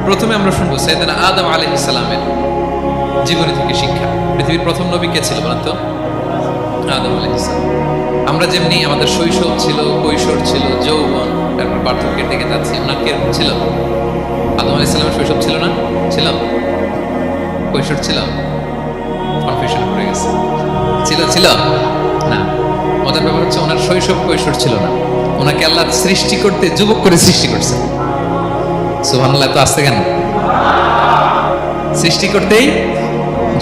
প্রথমে আমরা শুনবো সাইয়েদনা আদম আলাইহিস সালামের জীবনী থেকে শিক্ষা। পৃথিবীর প্রথম নবী কে ছিল বলেন তো? আদম আলাইহিস সালাম। আমরা যেমনি আমাদের শৈশব ছিল, কৈশোর ছিল, যৌবন, তারপর বার্ধক্যের দিকে যাচ্ছি, ওনার কি এরকম ছিল? আদম আলাইহিস সালামের শৈশব ছিল না? ছিল? কৈশোর ছিল? কনফিউশন পড়ে গেছে। ছিল ছিল না। মজার ব্যাপার হচ্ছে ওনার শৈশব কৈশোর ছিল না, ওনাকে আল্লাহ সৃষ্টি করতে যুবক করে সৃষ্টি করছে। সুবহানাল্লাহ, তো আসছে কেন? সৃষ্টি করতেই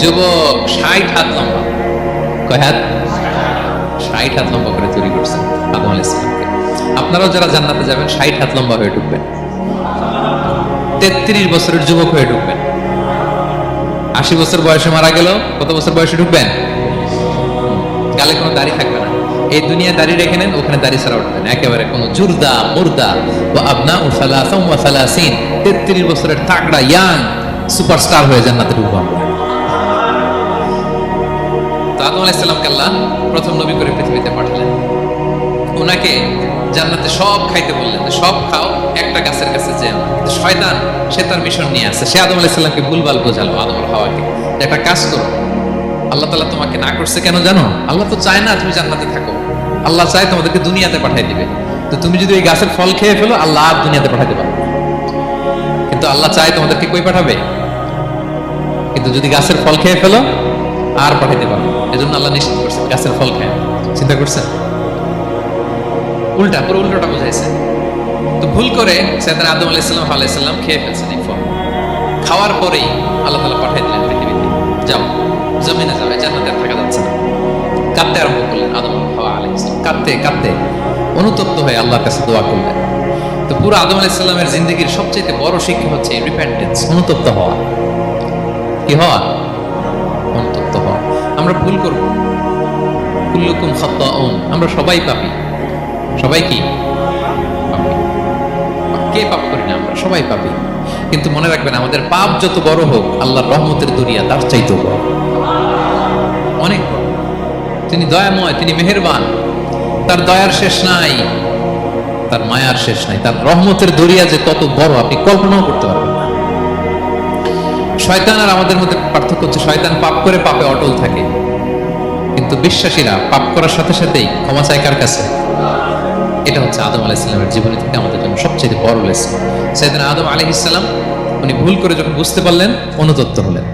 যুবক 60 হাত লম্বা। কয় হাত? 60 হাত লম্বা করে তৈরি করছেন আদম আলাইহিস সালামকে। আপনারাও যারা জান্নাতে যাবেন 60 হাত লম্বা হয়ে ঢুকবেন, 33 বছরের যুবক হয়ে ঢুকবেন। 80 বছর বয়সে মারা গেল, কত বছর বয়সে ঢুকবেন? গালে কোনো দাড়ি থাকবে না। এই দুনিয়া দাড়ি রেখে নেন, ওখানে দাড়ি ছাড়া উঠবেন একেবারে কোনো জুরদা মুর্দা বা আবনা ও সালাসাম ওয়া সালাসিন। 33 বছরের তাগড়া ইয়াং সুপারস্টার হয়ে জান্নাতে ঢুকবো আমরা। তো আদম আলাইহিস সালামকে আল্লাহ প্রথম নবী করে পৃথিবীতে পাঠালেন। ওনাকে জান্নাতে সব খাইতে বললেন, সব খাও, একটা গাছের কাছে যেও না। কিন্তু শয়তান সে তার মিশন নিয়ে আসছে, সে আদম আলাইহিস সালামকে ভুলভাল বোঝালো, আদম আর হাওয়াকে, যে একটা কাজ করো, আল্লাহ তাআলা তোমাকে না করছে কেন জানো? আল্লাহ তো চায় না তুমি জান্নাতে থাকো, আল্লাহ চায় তোমাদেরকে দুনিয়াতে পাঠিয়ে দিবে। তো তুমি যদি ওই গাছের ফল খেয়ে ফেলো, আল্লাহ আর দুনিয়াতে পাঠাতে পারবে না। কিন্তু আল্লাহ চায় তোমাদেরকে কই পাঠাবে? কিন্তু যদি গাছের ফল খেয়ে ফেলো আর পাঠাইতে পারবে না। এজন্য আল্লাহ নিষেধ করছে গাছের ফল খেয়ে। চিন্তা করছেন? উল্টা, পুরো উল্টোটা বুঝাইছে। তো ভুল করে সাইয়েদনা আদম আলাইহিস সালাম খেয়ে ফেলছেন এই ফল। খাওয়ার পরেই আল্লাহ তাআলা পাঠিয়ে দিলেন পৃথিবীতে, যাও জমিনে যাও, জান্নাতে থাকা যাচ্ছে না। কাঁদতে আরম্ভ করলেন আদম হাওয়া আলাইহিস সালাম, কাঁদতে কাঁদতে অনুতপ্ত হয়ে আল্লাহর কাছে দোয়া করলেন। তো পুরো আদম আলাইহিস সালামের জিন্দেগির সবচেয়ে বড় শিক্ষা হচ্ছে রিপেন্টেন্স, অনুতপ্ত হওয়া। কি হওয়া? অনুতপ্ত হওয়া। আমরা ভুল করব, কুল্লুকুম খাত্তাউন, আমরা সবাই পাপী। সবাই কি পাপী? কে পাপ করি না? আমরা সবাই পাপী। কিন্তু মনে রাখবেন, আমাদের পাপ যত বড় হোক, আল্লাহর রহমতের দরিয়া তার চাইতেও বড়, অনেক বড়। তিনি দয়াময়, তিনি মেহেরবান, তার দয়ার শেষ নাই, তার মায়ার শেষ নাই। তার রহমতের দরিয়া যে কত বড় আপনি কল্পনাও করতে পারবেন না। শয়তান আর আমাদের মধ্যে পার্থক্য হচ্ছে, শয়তান পাপ করে পাপে অটল থাকে, কিন্তু বিশ্বাসীরা পাপ করার সাথে সাথেই ক্ষমা চায় কার কাছে? এটা হচ্ছে আদম আলাইহিস সালামের জীবনী থেকে আমাদের জন্য সবচেয়ে বড় লেসন। সাইয়েদনা আদম আলাইহিস সালাম উনি ভুল করে যখন বুঝতে পারলেন, অনুতপ্ত হলেন,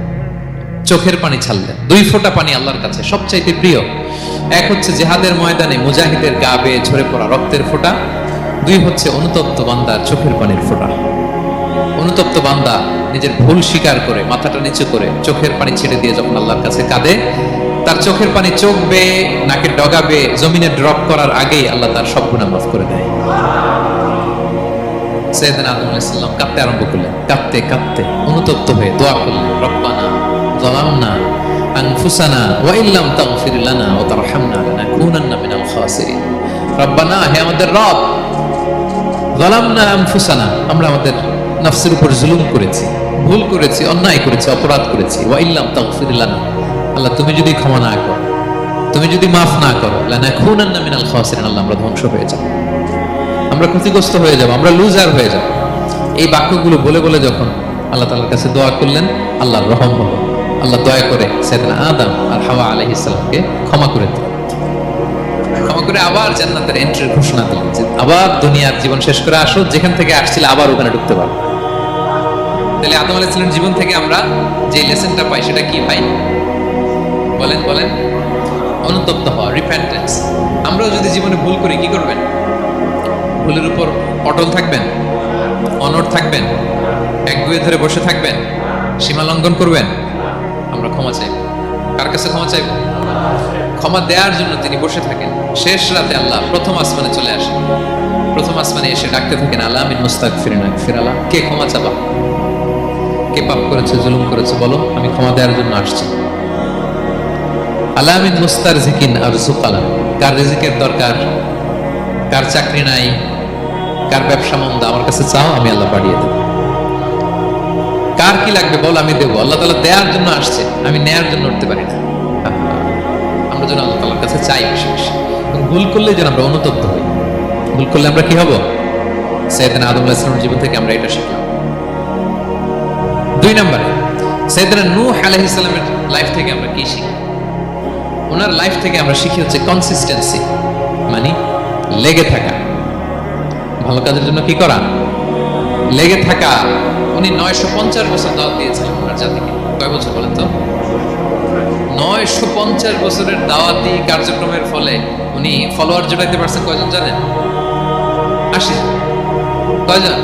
চোখের পানি ছাড়লেন। 2 ফোঁটা পানি আল্লাহর কাছে সবচাইতে প্রিয়। এক হচ্ছে জিহাদের ময়দানে মুজাহিদের গা বেয়ে ঝরে পড়া রক্তের ফোঁটা, 2 হচ্ছে অনুতপ্ত বান্দার চোখের পানির ফোঁটা। অনুতপ্ত বান্দা নিজের ভুল স্বীকার করে মাথাটা নিচু করে চোখের পানি ছেড়ে দিয়ে যখন আল্লাহর কাছে কাঁদে, তার চোখের পানি চোখ বেয়ে নাকের ডগা বেয়ে জমিনে ড্রপ করার আগেই আল্লাহ তার সব গুনাহ মাফ করে দেয়। সাইয়েদনা আদম আলাইহিস সালাম কাঁদতে আরম্ভ করলেন, কাঁদতে কাঁদতে অনুতপ্ত হয়ে দোয়া করলেন, রব্বানা যালামনা আনফুসানা ওয়া ইল্লাম তাগফির লানা ওয়া তারহামনা লানাকুনান্না মিনাল খাসিরিন। রব্বানা, হে আমাদের রব, যালামনা আনফুসানা, আমরা আমাদের নফসের উপর জুলুম করেছি, ভুল করেছি, অন্যায় করেছি, অপরাধ করেছি। ওয়া ইল্লাম তাগফির লানা, আল্লাহ তুমি যদি ক্ষমা না করো, তুমি যদি মাফ না করো, লানাকুনান্না মিনাল খাসিরিন, আল্লাহ আমরা ধ্বংস হয়ে যাব, আমরা ক্ষতিগ্রস্ত হয়ে যাব, আমরা লুজার হয়ে যাব। এই বাক্যগুলো বলে বলে যখন আল্লাহ তাআলার কাছে দোয়া করলেন, আল্লাহর রহম হলো। আল্লাহ দয়া করে সাইয়েদনা আদম আর হাওয়া আলাইহিস সালামকে ক্ষমা করে দিলেন। ক্ষমা করে আবার জান্নাতের এন্ট্রির ঘোষণা দিলেন, যে আবার দুনিয়ার জীবন শেষ করে আসো, যেখান থেকে আসছিলে আবার ওখানে ঢুকতে পারো। তাহলে আদম আলাইহিস সালামের জীবন থেকে আমরা যে লেসনটা পাই সেটা কি ভাই? বলেন বলেন। অনুতপ্ত হওয়া, রিপেন্টেন্স। আমরাও যদি জীবনে ভুল করি কি করবেন? ভুলের উপর অটল থাকবেন, অনড় থাকবেন, একগুঁয়ে ধরে বসে থাকবেন, সীমা লঙ্ঘন করবেন? আমরা ক্ষমা চাইব। কার কাছে ক্ষমা চাইব? ক্ষমা দেওয়ার জন্য তিনি বসে থাকেন। শেষ রাতে আল্লাহ প্রথম আসমানে চলে আসেন, প্রথম আসমানে এসে ডাকতে থাকেন, আলা মিন মুস্তাগফিরিন আগফির আলা, কে ক্ষমা চাবা? কে পাপ করেছে, জুলুম করেছে, বলো, আমি ক্ষমা দেওয়ার জন্য আসছি। আলা মিন মুস্তারজিকিন আরযুক আলা, কার রিজিকের দরকার, কার চাকরি নাই, কার ব্যবসা মন্দা, আমার কাছে চাও, আমি আল্লাহ বাড়িয়ে দেব। কার কি লাগবে বল, আমি দেবো। আল্লাহ তাআলা দেওয়ার জন্য আসছে, আমি নেয়ার জন্য উঠতে পারি না। আমরা যেন আল্লাহ তাআলার কাছে চাই বেশি বেশি, এবং ভুল করলে যেন আমরা অনুতপ্ত হই। ভুল করলে আমরা কি হব? সাইয়েদনা আদম আলাইহিস সালামের জীবন থেকে আমরা এটা শিখলাম। দুই নম্বরে সাইয়েদনা নূহ আলাইহিস সালামের লাইফ থেকে আমরা কি শিখি? ওনার লাইফ থেকে আমরা শিখি হচ্ছে কনসিস্টেন্সি, মানে লেগে থাকা, ভালো কাজের জন্য কি করা, লেগে থাকা। উনি 950 বছর দাওয়াত দিয়েছিলেন ওনার জাতিকে। কয় বছর বলেন তো? 950 বছরের দাওয়াতি কার্যক্রমের ফলে উনি ফলোয়ার জোটাইতে পারছেন কয়জন জানেন? 80 জন। কয়জন?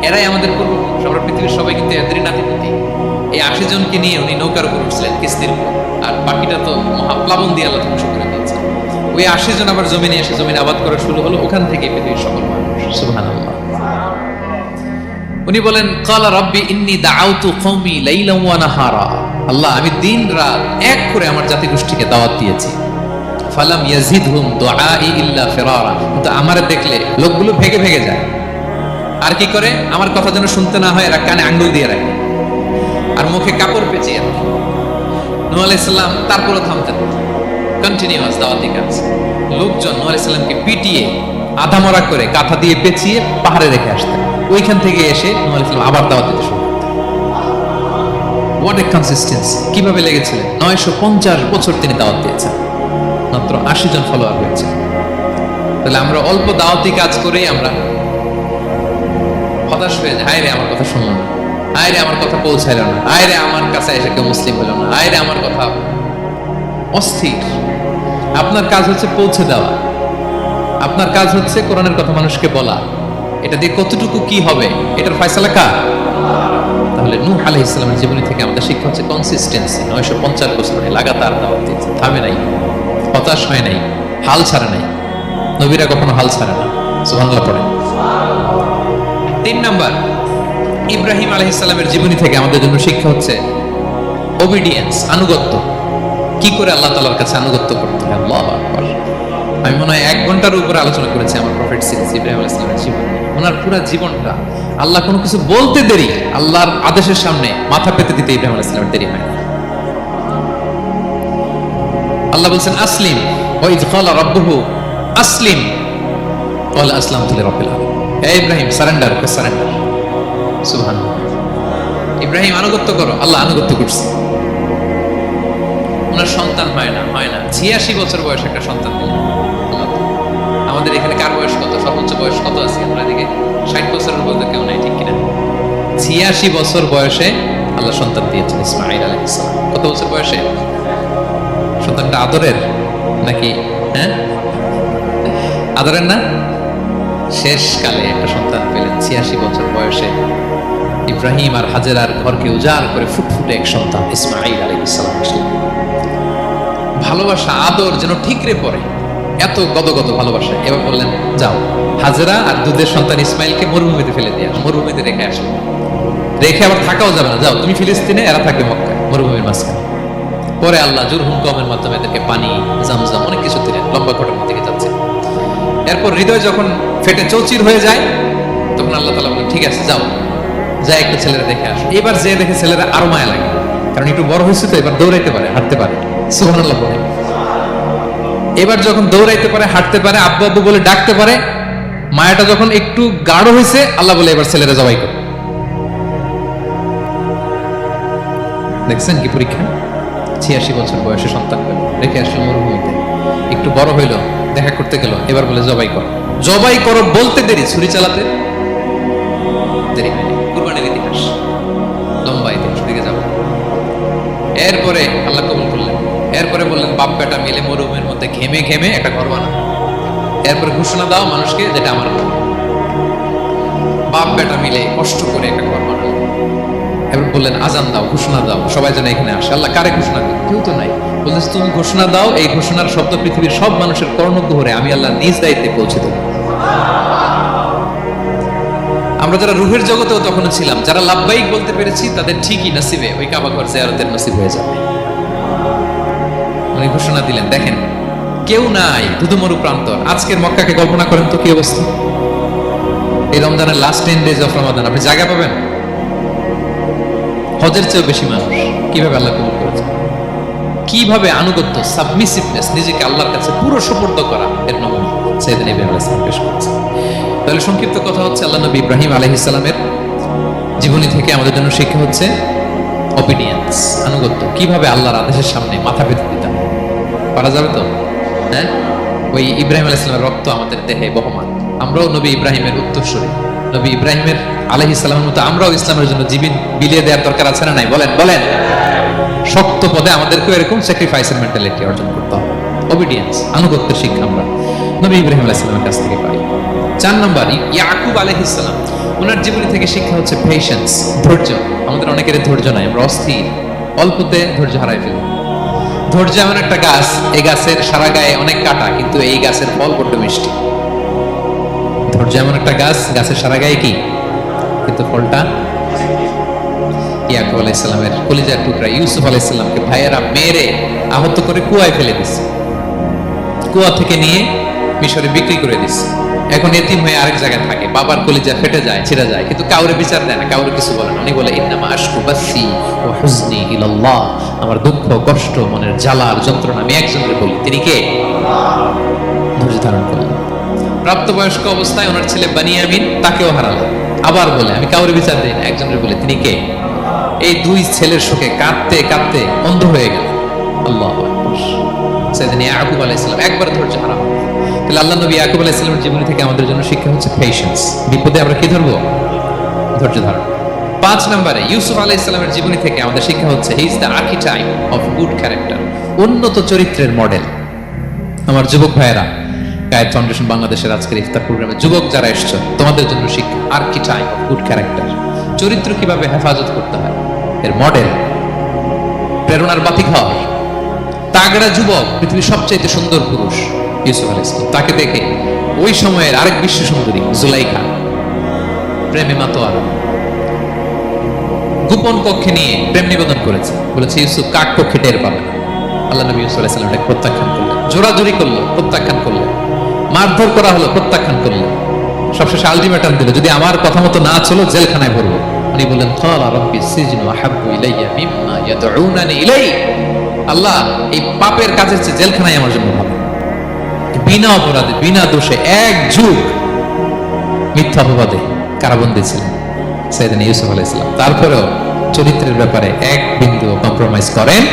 এরাই আমাদের পূর্বপুরুষ। আমরা পৃথিবীর সবাই কিন্তু এদেরই নাতিপুতি। এই 80 জনকে নিয়ে উনি নৌকার উপর উঠছিলেন, কিস্তির উপর, আর বাকিটা তো মহাপ্লাবন দিয়ে আল্লাহ ধ্বংস করে দিয়েছে। ওই 80 জন আবার জমিনে এসে জমিন আবাদ করা শুরু হলো, ওখান থেকে পৃথিবীর সকল মানুষ। সুবহানাল্লাহ। উনি বলেন ক্বালা রাব্বি ইন্নী দাআউতু কওমি লাইলান ওয়া নাহারা, আল্লাহ আমি দিন রাত এক করে আমার জাতি গোষ্ঠীকে দাওয়াত দিয়েছি। ফালাম ইয়াজিদহুম দুআই ইল্লা ফিরারা, কিন্তু আমারে দেখলে লোকগুলো ভেগে ভেগে যায়। আর কি করে? আমার কথা যেন শুনতে না হয় এরা কানে আঙ্গুল দিয়ে রাখে আর মুখে কাপড় পেঁচিয়ে রাখে। নূহ আলাইহিস সালাম তারপরও থামতেন, কন্টিনিউয়াস দাওয়াতি কাজ। লোকজন নূহ আলাইহিস সালামকে পিটিয়ে আধামরা করে কাঁথা দিয়ে পেঁচিয়ে পাহাড়ে রেখে আসতেন। ওইখান থেকে এসে নূহ আলাইহিস সালাম আবার দাওয়াত দিতে শুরু করতেন। What a consistency! কিভাবে লেগেছিলেন? 950 বছর তিনি দাওয়াত দিয়েছেন, মাত্র 80 জন ফলোয়ার হয়েছে। তাহলে আমরা অল্প দাওয়াতি কাজ করেই আমরা হতাশ হয়ে যায়। হায় রে আমার কথা শুনলো না, হায় রে আমার কথা পৌঁছাইল না, হায় রে আমার কাছে এসে কেউ মুসলিম হলো না, হায় রে আমার কথা। অস্থির। আপনার কাজ হচ্ছে পৌঁছে দেওয়া, আপনার কাজ হচ্ছে কোরআনের কথা মানুষকে বলা। এটা দিয়ে কতটুকু কি হবে এটার ফয়সালা কার? তাহলে নূহ আলাইহিস সালামের জীবনী থেকে আমাদের শিক্ষা হচ্ছে কনসিস্টেন্সি। 950 বছর লাগাতার দাওয়াত দিয়েছে, থামে নাই, হতাশ হয় নাই, হাল ছাড়ে নাই। নবীরা কখনো হাল ছাড়ে না। সুবহানাল্লাহ পড়ে। 3 নাম্বার, ইব্রাহিম আলাইহিস সালামের জীবনী থেকে আমাদের জন্য শিক্ষা হচ্ছে ওবিডিয়েন্স, আনুগত্য। কি করে আল্লাহ তাআলার কাছে আনুগত্য করতে হয়। আল্লাহু আকবার। আমি মনে হয় 1 ঘন্টার উপরে আলোচনা করেছি আমার প্রফেট সিরিজ ইব্রাহিম আলাইহিস সালামের জীবন। ওনার পুরো জীবনটা, আল্লাহ কোনো কিছু বলতে দেরি, আল্লাহর আদেশের সামনে মাথা পেতে দিতে ইব্রাহিম আলাইহিস সালামের দেরি হয় না। আল্লাহ বলছেন আসলিম, ওয়া ইয ক্বালা রাব্বুহু আসলিম ক্বালা আসলামতু লিরাব্বিল আলামিন। হে ইব্রাহিম সারেন্ডার, সারেন্ডার। সুবহানাল্লাহ। ইব্রাহিম আনুগত্য করো, আল্লাহ আনুগত্য করছে। ওনার সন্তান হয় না, 86 বছর বয়সে একটা সন্তান দিলেন আল্লাহ। আমাদের এখানে কার বয়স কত? সর্বোচ্চ বয়স কত আছে? আমরা এদিকে 60 বছরের মধ্যে কেউ নাই, ঠিক কিনা? 86 বছর বয়সে আল্লাহ সন্তান দিয়েছেন ইসমাঈল আলাইহিস সালাম। কত বছর বয়সে? সন্তানটা আদরের নাকি? হ্যাঁ, আদরের না? শেষ কালে একটা সন্তান পেলেন 86 বছর বয়সে। ইব্রাহিম আর হাজেরার ঘরকে উজাড় করে ফুটফুটে এক সন্তান ইসমাঈল আলাইহিস সালাম আসলেন। ভালোবাসা, আদর যেন ঠিকরে পড়ে, এত গদগদ ভালোবাসা। এবার বললেন যাও, হাজেরা আর দুধের সন্তান ইসমাইলকে মরুভূমিতে ফেলে দিয়ে আসো। মরুভূমিতে রেখে আসো, রেখে আবার থাকাও যাবে না, যাও তুমি ফিলিস্তিনে, এরা থাকবে মক্কায়, মরুভূমির মাঝখানে। পরে আল্লাহ জুরহুম কওমের মাধ্যমে এদেরকে পানি, জামজাম, অনেক কিছু দিলেন। লম্বা ঘটনার দিকে যাচ্ছে। এরপর হৃদয় যখন ফেটে চৌচির হয়ে যায়, তখন আল্লাহ তাআলা বলেন ঠিক আছে যাও, যা একটু ছেলেরা দেখে আসো। এবার যে দেখে ছেলেরা আরো মায়া লাগে, কারণ একটু বড় হয়েছে তো, এবার দৌড়াইতে পারে, হাঁটতে পারে। সুবহানাল্লাহ বলে। এবার যখন দৌড়াইতে পারে, হাঁটতে পারে, আব্বু আব্বু বলে ডাকতে পারে, মায়াটা যখন একটু গাঢ় হয়েছে, আল্লাহ বলে এবার ছেলেরা জবাই করে। দেখছেন কি পরীক্ষা? 86 বছর বয়সে সন্তান পেল, রেখে আসলো মরুভূমিতে। একটু বড় হইলো, দেখা করতে গেল, এবার বলে জবাই করো। জবাই করো বলতে দেরি, ছুরি চালাতে দেরি হয়নি। কুরবানির ইতিহাস, লম্বা ইতিহাস, দিকে যাবো। এরপরে আল্লাহ কবুল করলেন। এরপরে বললেন বাপ বেটা মিলে মরুভূমির মধ্যে ঘেমে ঘেমে একটা ঘর বানাও। এরপরে ঘোষণা দাও মানুষকে যেটা আমার ঘর। বাপ বেটা মিলে কষ্ট করে একটা ঘর বানালো। এবার বললেন আজান দাও, ঘোষণা দাও, সবাই যেন এখানে আসে। আল্লাহ কারে ঘোষণা দিল? কেউ তো নাই। বলতেছে তুমি ঘোষণা দাও, এই ঘোষণার শব্দ পৃথিবীর সব মানুষের কর্ণকুহরে আমি আল্লাহ নিজ দায়িত্বে পৌঁছে দেব। আমরা যারা রুহের জগতেও তখন ছিলাম, যারা লাব্বাইক বলতে পেরেছি, তাদের ঠিকই নসিবে ওই কাবা ঘর জিয়ারতের নসিব হয়ে যাবে। উনি ঘোষণা দিলেন, দেখেন কেউ নাই, ধুধুমরু প্রান্তর। আজকের মক্কাকে কল্পনা করেন তো কি অবস্থা। এই রমজানের লাস্ট 10 days অফ রমাদান আপনি জায়গা পাবেন? হজের চেয়েও বেশি মানুষ। কিভাবে আল্লাহ কবুল করেছে, কিভাবে আনুগত্য, সাবমিসিভনেস, নিজেকে আল্লাহর কাছে পুরো সুপর্দ করা, এর নমুনা সাইয়েদনা ইব্রাহিম আলাইহিস সালাম পেশ করেছে। তাহলে সংক্ষিপ্ত কথা হচ্ছে, আল্লাহ নবী ইব্রাহিম আলাইহিস সালামের জীবনী থেকে আমাদের জন্য শিক্ষা হচ্ছে অবিডিয়েন্স, আনুগত্য। কিভাবে আল্লাহর আদেশের সামনে মাথা পেতে দিতে হয়, পারা যাবে তো? হ্যাঁ, ওই ইব্রাহিম আলাইহিস সালামের রক্ত আমাদের দেহে বহমান, আমরাও নবী ইব্রাহিমের উত্তরসূরি। নবী ইব্রাহিমের আলাইহিস সালামের মতো আমরাও ইসলামের জন্য জীবন বিলিয়ে দেওয়ার দরকার আছে না নাই? বলেন বলেন। শক্ত পদে আমাদেরকেও এরকম স্যাক্রিফাইসের মেন্টালিটি অর্জন করতে হবে। অবিডিয়েন্স, আনুগত্যের শিক্ষা আমরা নবী ইব্রাহিম আলাইহিস সালামের কাছ থেকে পাই। 4 নম্বর, ইয়াকুব আলাইহিস সালাম, ওনার জীবনী থেকে শিক্ষা হচ্ছে পেশেন্স, ধৈর্য। আমাদের অনেকের ধৈর্য নাই, আমরা অস্থির, অল্পতে ধৈর্য হারাই ফেলি। ধৈর্য এমন একটা গাছ, এই গাছের সারা গায়ে অনেক কাটা, কিন্তু এই গাছের ফল বড্ড মিষ্টি। ধৈর্য এমন একটা গাছ, গাছের সারা গায়ে কি, কিন্তু ফলটা। ইয়াকুব আলাইহিস সালামের কলিজার টুকরা ইউসুফ আলাইহিস সালামকে ভাইয়েরা মেরে আহত করে কুয়ায় ফেলে দিচ্ছে, কুয়া থেকে নিয়ে মিশরে বিক্রি করে দিচ্ছে। এখন এতিম হয়ে আরেক জায়গায় থাকে, বাবার কলিজা ফেটে যায়, ছিঁড়া যায়, কিন্তু কাউরে বিচার দেয় না, কাউরে কিছু বলে না। উনি বলে ইন্নামা আশকু বাসি ওয়া হুজনি ইলাল্লাহ, আমার দুঃখ কষ্ট মনের জ্বালার যন্ত্রণা আমি একজনকে বলি, তিনি কে? ধৈর্য ধারণ করলেন। প্রাপ্তবয়স্ক অবস্থায় ওনার ছেলে বানিয়ামিন, তাকেও হারালেন। আবার বলে আমি কাউরে বিচার দিই না, একজনের বলে, তিনি কে? এই 2 ছেলের শোকে কাঁদতে কাঁদতে অন্ধ হয়ে গেল। আল্লাহু আকবার। সাইয়েদনা ইয়াকুব আলাইহিস সালাম একবার ধৈর্য হারান। তাহলে আল্লাহ নবী ইয়াকুব আলাইহিস সালামের জীবনী থেকে আমাদের জন্য শিক্ষা হচ্ছে পেশেন্স। বিপদে আমরা কি ধরবো? ধৈর্য ধারণ। 5 নম্বরে, ইউসুফ আলাইহিস সালামের জীবনী থেকে আমাদের শিক্ষা হচ্ছে he is the archetype of good character, উন্নত চরিত্রের মডেল। আমার যুবক ভাইয়েরা, গায়েদ ফাউন্ডেশন বাংলাদেশের আজকের ইফতার প্রোগ্রামে যুবক যারা এসেছো, তোমাদের জন্য শিক্ষা আর্কিটাইপ অফ গুড ক্যারেক্টার, চরিত্র কিভাবে হেফাজত করতে হয় এর মডেল, প্রেরণার বাতিঘর। তাগড়া যুবক, পৃথিবীর সবচেয়ে সুন্দর পুরুষ ইউসুফ আলাইহিস সালাম, তাকে দেখে ওই সময়ের আরেক বিশ্ব সুন্দরী জুলাইখা প্রেমে মাতোয়ারা গোপন কক্ষে নিয়ে প্রেম নিবেদন করেছে, বলেছে ইউসুফ কাক পক্ষে টের পাবে না। আল্লাহ নবী ইউসুফ আলাইহিস সালাম এটাকে প্রত্যাখ্যান করলেন, জোরাজুরি করলো, প্রত্যাখ্যান করলেন, মারধর করা হলো, প্রত্যাখ্যান করলেন। সবশেষে আলটিমেটাম দিল, যদি আমার কথা মতো না চলো জেলখানায় ভরবো। উনি বললেন ক্বালা রাব্বি সিজনু আহাব্বু ইলাইয়া মিম্মা ইয়াদউনানি ইলাই, আল্লাহ এই পাপের কাজের চেয়ে জেলখানায় আমার জন্য ভালো। বিনা অপরাধে বিনা দোষে 1 যুগ মিথ্যা অপবাদে কারাবন্দী ছিলেন সাইয়েদনা ইউসুফ আলাইহিস সালাম। তারপরেও চরিত্রের ব্যাপারে 1 বিন্দু কম্প্রোমাইজ করেন।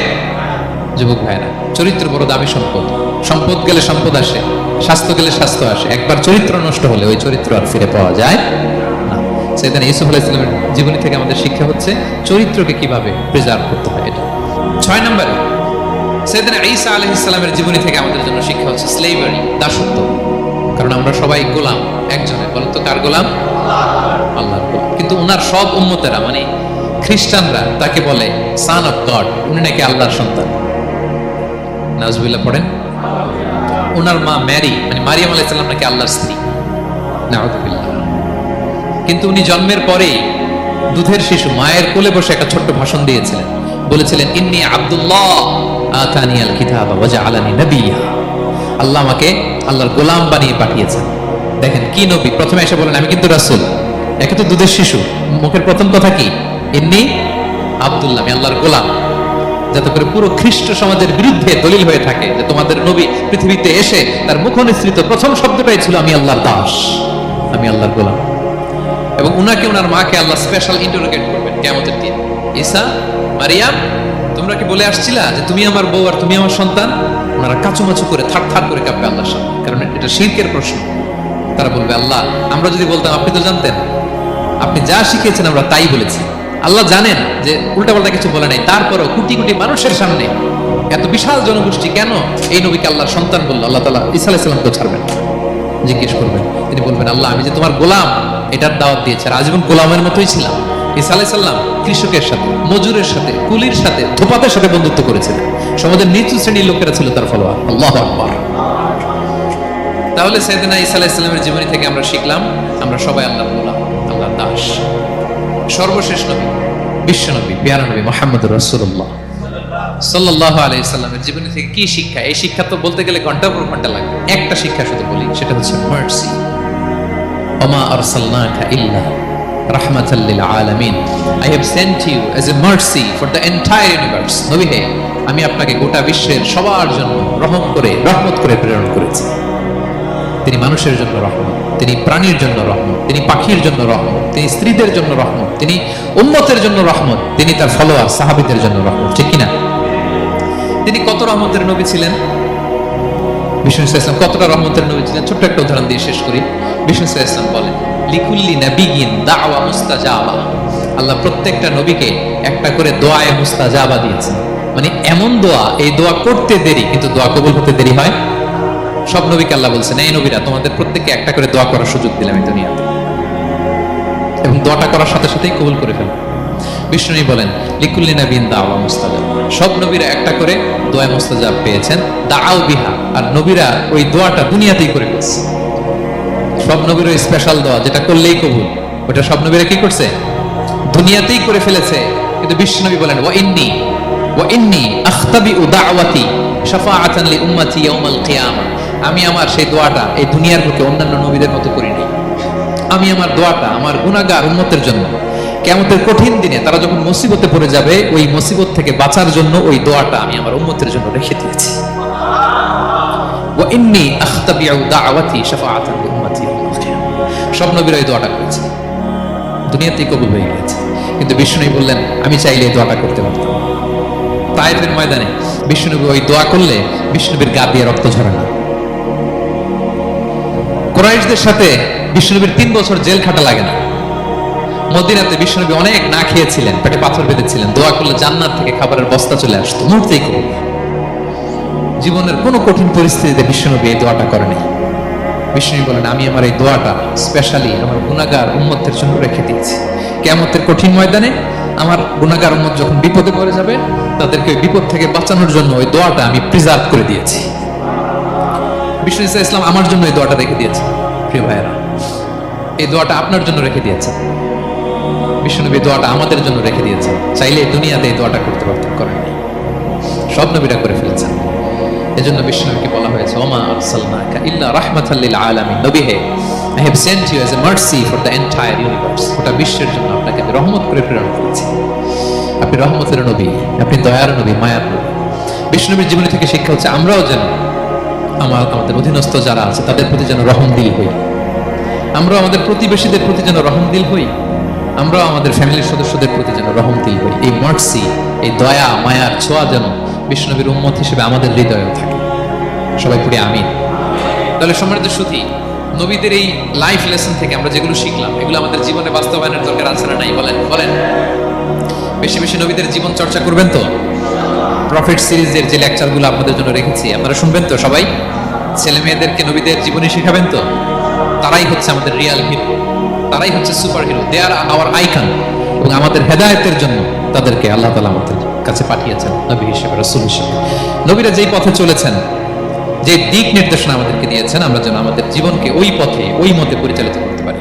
যুবক ভাইরা, চরিত্র বড় দামি সম্পদ। সম্পদ গেলে সম্পদ আসে, স্বাস্থ্য গেলে স্বাস্থ্য আসে, একবার চরিত্র নষ্ট হলে ওই চরিত্র আর ফিরে পাওয়া যায় না। সাইয়েদনা ইউসুফ আলাইহিস সালামের জীবনী থেকে আমাদের শিক্ষা হচ্ছে চরিত্রকে কিভাবে প্রিজার্ভ করতে হয়। এটা 6 নম্বরে, সাইয়েদনা ঈসা আলাইহিস সালামের জীবনী থেকে আমাদের জন্য শিক্ষা হচ্ছে স্লেভারি, দাসত্ব। কারণ আমরা সবাই গোলাম একজনের, বলেন তো কার গোলাম? আল্লাহর গোলাম। কিন্তু ওনার সব উম্মতেরা, মানে খ্রিস্টানরা তাকে বলে সান অফ গড, উনি নাকি আল্লাহর সন্তান। নাউজুবিল্লাহ পড়েন। ওনার মা ম্যারি, মানে মারিয়াম আলাইহিস সালাম নাকি আল্লাহর স্ত্রী। নাউজুবিল্লাহ। কিন্তু উনি জন্মের পরেই দুধের শিশু মায়ের কোলে বসে একটা ছোট্ট ভাষণ দিয়েছিলেন, বলেছিলেন ইন্নী আব্দুল্লাহ আতানিয়াল কিতাবা ওয়া জাআলানি নাবিয়্যা, আল্লাহ আমাকে আল্লাহর গোলাম বানিয়ে পাঠিয়েছেন। দেখেন কি নবী, প্রথমে এসে বলেন আমি কিন্তু রাসূল, একে তো দুধের শিশু, মুখের প্রথম কথা কি ইন্নী আব্দুল্লাহ, আমি আল্লাহর গোলাম। যাতে করে পুরো খ্রিস্ট সমাজের বিরুদ্ধে দলিল হয়ে থাকে যে তোমাদের নবী পৃথিবীতে এসে তার মুখ নিঃসৃত প্রথম শব্দটাই ছিল আমি আল্লাহর দাস, আমি আল্লাহর গোলাম। এবং উনাকে ওনার মাকে আল্লাহ স্পেশাল ইন্টারোগেট করবেন কিয়ামতের দিন, ঈসা মারিয়াম তোমরা কি বলে আসছিলা যে তুমি আমার বউ আর তুমি আমার সন্তান? ওনারা কাচুমাচু করে থার করে কাঁপবে আল্লাহর সামনে, কারণ এটা শিরকের প্রশ্ন। তারা বলবে আল্লাহ আমরা যদি বলতাম আপনি তো জানতেন, আপনি যা শিখিয়েছেন আমরা তাই বলেছি। আল্লাহ জানেন যে উল্টাপাল্টা কিছু বলে নাই, তারপরও কোটি কোটি মানুষের সামনে এত বিশাল জনগোষ্ঠী কেন এই নবীকে আল্লাহর সন্তান বললো? আল্লাহ তাআলা ঈসা আলাইহিস সালামকে ছাড়বেন, জিজ্ঞেস করবেন, তিনি বলবেন আল্লাহ আমি যে তোমার গোলাম এটার দাওয়াত দিয়েছি, আর আজীবন গোলামের মতোই ছিলাম। ঈসা আলাইহিস সালাম কৃষকের সাথে, মজুরের সাথে, কুলির সাথে, ধোপাতের সাথে বন্ধুত্ব করেছিলেন। সমাজের নিচু শ্রেণীর লোকেরা ছিল তার ফলোয়ার। আল্লাহু আকবার। তাহলে সাইয়েদনা ঈসা আলাইহিস সালামের জীবনী থেকে আমরা শিখলাম আমরা সবাই আল্লাহর গোলাম, আল্লাহর দাস। সর্বশেষ নবী, বিশ্ব নবী, প্যারা নবী মুহাম্মদুর রাসূলুল্লাহ সাল্লাল্লাহু আলাইহি সাল্লামের জীবনী থেকে কি শিক্ষা? এই শিক্ষা তো বলতে গেলে ঘন্টার পর ঘন্টা লাগবে। একটা শিক্ষা শুধু বলি, সেটা হচ্ছে মার্সি। ওমা আরসালনাকা ইল্লা রাহমাতাল লিল আলামিন, I have sent you as a mercy for the entire universe. নবী হে, আমি আপনাকে গোটা বিশ্বের সবার জন্য রহমত করে প্রেরণ করেছি। তিনি মানুষের জন্য রহমত। তিনি প্রাণীর জন্য রহমত, তিনি পাখির জন্য রহমত, তিনি স্ত্রীদের জন্য রহমত, তিনি উম্মতের জন্য রহমত, তিনি তার ফলোয়ার সাহাবীদের জন্য রহমত, ঠিক কিনা? তিনি কত রহমতের নবী ছিলেন? বিষ্ণু ইসলাম কতটা রহমতের নবী ছিলেন? ছোট্ট একটা উদাহরণ দিয়ে শেষ করি। বিষ্ণু ইসলাম বলেন, লিকুল্লি নাবিয়িন দাওয়া মুস্তাজাবা। আল্লাহ প্রত্যেকটা নবীকে একটা করে দোয়ায়ে মুস্তাজাবা দিয়েছেন। মানে এমন দোয়া, এই দোয়া করতে দেরি কিন্তু দোয়া কবুল হতে দেরি হয়। সব নবীকে আল্লাহ বলছেন, এই নবীরা তোমাদের প্রত্যেককে একটা করে দোয়া করার সুযোগ দিলাম এই দুনিয়াতে, এবং দোয়াটা করার সাথে সাথেই কবুল করে ফেল। বিষ্ণু বলেন, লিকুল্লি নাবিয়িন দাওয়া মুস্তাজাব। সব নবীরা একটা করে দোয়া মুস্তাজাব পেয়েছেন, দাআউ বিহা। আর নবীরা ওই দোয়াটা দুনিয়াতেই করে ফেলছে। সব নবীর ওই স্পেশাল দোয়া যেটা করলেই কবুল, ওটা সব নবীরা কি করছে? দুনিয়াতেই করে ফেলেছে। কিন্তু বিষ্ণু নবী বলেন, ওয়া ইন্নী আখতাবিউ দাওয়াতি শাফাআতান লি উম্মতি ইয়াউমাল কিয়ামা। আমি আমার সেই দোয়াটা এই দুনিয়ার বুকে অন্যান্য নবীদের মতো করিনি। আমি আমার দোয়াটা আমার গুনাহগার উম্মতের জন্য কিয়ামতের কঠিন দিনে তারা যখন মুসিবতে পড়ে যাবে, ওই মুসিবত থেকে বাঁচার জন্য ওই দোয়াটা আমি আমার উম্মতের জন্য রেখে দিয়েছি। ওয়া ইন্নী আখতাবিউ দাওয়াতি শাফাআতান লি উম্মতি ইয়াউমাল কিয়ামা। সব নবীরা এই দোয়াটা করেছে, দুনিয়াতেই কবুল হয়ে গেছে। কিন্তু বিষ্ণু বললেন, আমি চাইলে এই দোয়াটা করতে পারতাম। তায়েফের ময়দানে বিষ্ণুনবী ওই দোয়া করলে বিষ্ণুনবীর গা দিয়ে রক্ত ঝরে না। কুরাইশদের সাথে বিষ্ণুনবীর 3 বছর জেল খাটা লাগে না। মদিনাতে বিষ্ণুনবী অনেক না খেয়েছিলেন, পেটে পাথর বেঁধেছিলেন, দোয়া করলে জান্নাত থেকে খাবারের বস্তা চলে আসতো, মুহূর্তেই কবুল। জীবনের কোনো কঠিন পরিস্থিতিতে বিষ্ণুনবী এই দোয়াটা করেনি। বিষ্ণু বলেন, আমি আমার এই দোয়াটা স্পেশালি আমার গুনাহগার উম্মতের জন্য রেখে দিয়েছি। কিয়ামতের কঠিন ময়দানে আমার গুনাহগার উম্মত যখন বিপদে পড়ে যাবে, তাদেরকে ওই বিপদ থেকে বাঁচানোর জন্য ওই দোয়াটা আমি প্রিজার্ভ করে দিয়েছি। বিষ্ণু ইসলাম আমার জন্য এই দোয়াটা রেখে দিয়েছে। প্রিয় ভাইয়েরা, এই দোয়াটা আপনার জন্য রেখে দিয়েছে। বিষ্ণুনবী দোয়াটা আমাদের জন্য রেখে দিয়েছেন। চাইলে দুনিয়াতে এই দোয়াটা করতে পারতেন, করেননি। সব নবীরা করে ফেলেছেন। এজন্য বিষ্ণুকে বলা হয়েছে, ওমা আরসালনাকা ইল্লা রাহমাতাল লিল আলামিন। নবী হে, I have sent you as a mercy for the entire universe. গোটা বিশ্বের জন্য আপনাকে আমি রহমত করে প্রেরণ করেছি। আপনি রহমতের নবী, আপনি দয়ার নবী, মায়ার নবী। বিষ্ণুনবীর জীবনী থেকে শিক্ষা হচ্ছে, আমরাও যেন আমাদের অধীনস্থ যারা আছে তাদের প্রতি যেন রহমদিল হই। আমরা আমাদের প্রতিবেশীদের প্রতি যেন রহমদিল হই। আমরা আমাদের ফ্যামিলির সদস্যদের প্রতি যেন রহমদিল হই। এই মার্সি, এই দয়া মায়ার ছোঁয়া যেন বিষ্ণুনবীর উম্মত হিসেবে আমাদের হৃদয়েও থাকে। সবাই পড়ি আমিন। তাহলে সম্মানিত সুধী, নবীদের এই লাইফ লেসন থেকে আমরা যেগুলো শিখলাম, এগুলো আমাদের জীবনে বাস্তবায়নের দরকার আছে না নাই? বলেন বলেন। বেশি বেশি নবীদের জীবন চর্চা করবেন তো? প্রফেট সিরিজের যে লেকচারগুলো আপনাদের জন্য রেখেছি আপনারা শুনবেন তো? সবাই ছেলে মেয়েদেরকে নবীদের জীবনী শেখাবেন তো? তারাই হচ্ছে আমাদের রিয়াল হিরো, তারাই হচ্ছে সুপার হিরো। দে আর আওয়ার আইকন। এবং আমাদের হেদায়েতের জন্য তাদেরকে আল্লাহ তাআলা আমাদের কাছে পাঠিয়েছেন নবী হিসেবে, রাসূল হিসেবে। নবীরা যেই পথে চলেছেন, যে দিক নির্দেশনা আমাদেরকে দিয়েছেন, আমরা যেন আমাদের জীবনকে ওই পথে ওই মতে পরিচালিত করতে পারি।